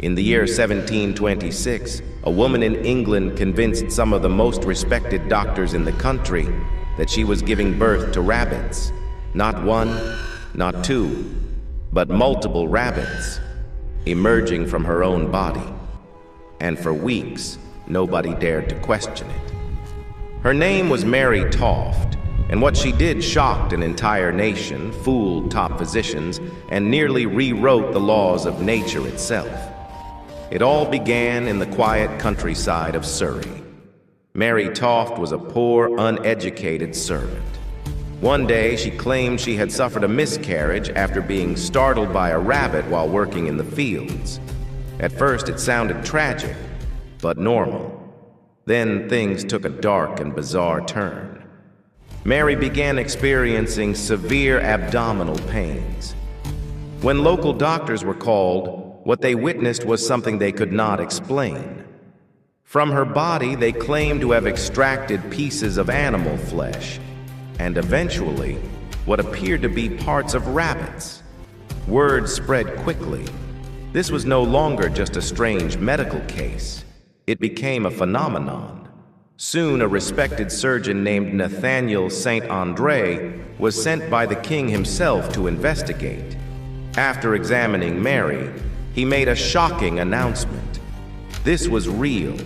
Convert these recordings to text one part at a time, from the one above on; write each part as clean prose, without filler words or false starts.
In the year 1726, a woman in England convinced some of the most respected doctors in the country that she was giving birth to rabbits. Not one, not two, but multiple rabbits, emerging from her own body. And for weeks, nobody dared to question it. Her name was Mary Toft, and what she did shocked an entire nation, fooled top physicians, and nearly rewrote the laws of nature itself. It all began in the quiet countryside of Surrey. Mary Toft was a poor, uneducated servant. One day, she claimed she had suffered a miscarriage after being startled by a rabbit while working in the fields. At first, it sounded tragic, but normal. Then things took a dark and bizarre turn. Mary began experiencing severe abdominal pains. When local doctors were called, what they witnessed was something they could not explain. From her body, they claimed to have extracted pieces of animal flesh, and eventually, what appeared to be parts of rabbits. Word spread quickly. This was no longer just a strange medical case. It became a phenomenon. Soon, a respected surgeon named Nathaniel St. Andre was sent by the king himself to investigate. After examining Mary, he made a shocking announcement. This was real.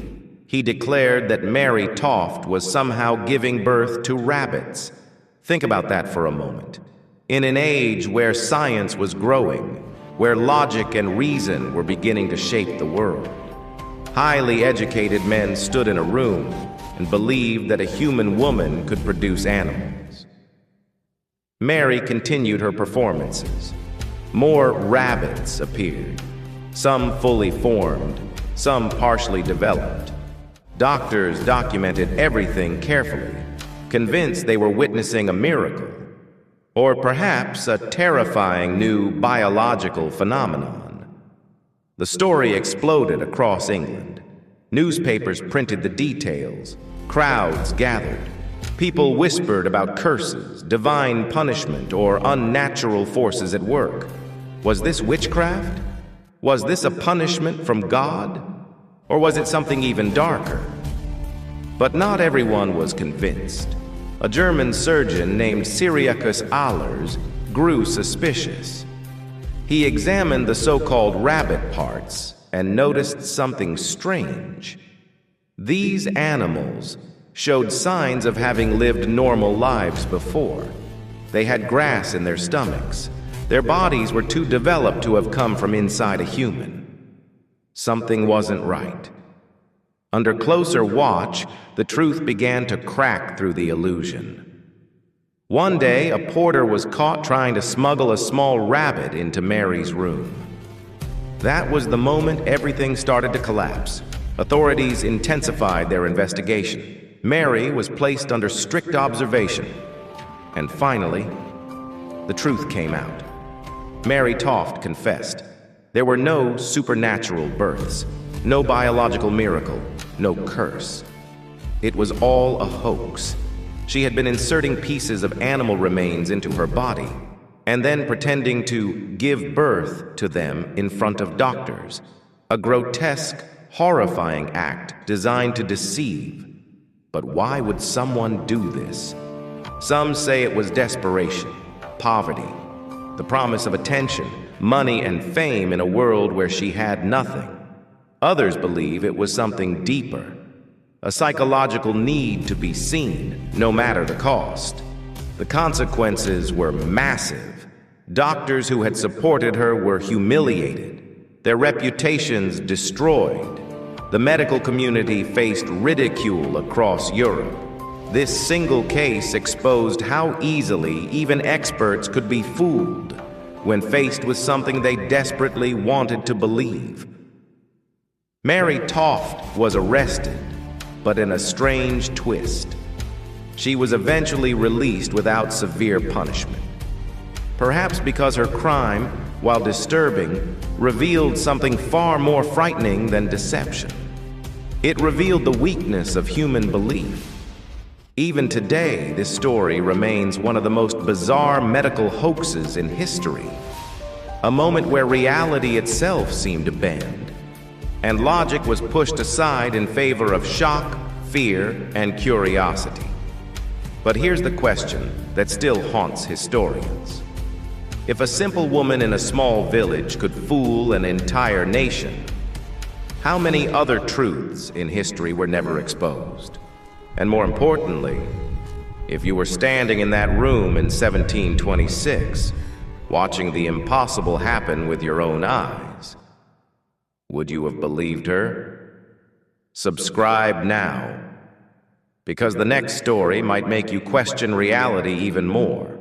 He declared that Mary Toft was somehow giving birth to rabbits. Think about that for a moment. In an age where science was growing, where logic and reason were beginning to shape the world, highly educated men stood in a room and believed that a human woman could produce animals. Mary continued her performances. More rabbits appeared, some fully formed, some partially developed. Doctors documented everything carefully, convinced they were witnessing a miracle, or perhaps a terrifying new biological phenomenon. The story exploded across England. Newspapers printed the details. Crowds gathered. People whispered about curses, divine punishment, or unnatural forces at work. Was this witchcraft? Was this a punishment from God? Or was it something even darker? But not everyone was convinced. A German surgeon named Cyriacus Ahlers grew suspicious. He examined the so-called rabbit parts and noticed something strange. These animals showed signs of having lived normal lives before. They had grass in their stomachs. Their bodies were too developed to have come from inside a human. Something wasn't right. Under closer watch, the truth began to crack through the illusion. One day, a porter was caught trying to smuggle a small rabbit into Mary's room. That was the moment everything started to collapse. Authorities intensified their investigation. Mary was placed under strict observation. And finally, the truth came out. Mary Toft confessed. There were no supernatural births, no biological miracle, no curse. It was all a hoax. She had been inserting pieces of animal remains into her body, and then pretending to give birth to them in front of doctors. A grotesque, horrifying act designed to deceive. But why would someone do this? Some say it was desperation, poverty, the promise of attention, money, and fame in a world where she had nothing. Others believe it was something deeper, a psychological need to be seen, no matter the cost. The consequences were massive. Doctors who had supported her were humiliated, their reputations destroyed. The medical community faced ridicule across Europe. This single case exposed how easily even experts could be fooled when faced with something they desperately wanted to believe. Mary Toft was arrested, but in a strange twist. She was eventually released without severe punishment. Perhaps because her crime, while disturbing, revealed something far more frightening than deception. It revealed the weakness of human belief. Even today, this story remains one of the most bizarre medical hoaxes in history. A moment where reality itself seemed to bend, and logic was pushed aside in favor of shock, fear, and curiosity. But here's the question that still haunts historians. If a simple woman in a small village could fool an entire nation, how many other truths in history were never exposed? And more importantly, if you were standing in that room in 1726, watching the impossible happen with your own eyes, would you have believed her? Subscribe now, because the next story might make you question reality even more.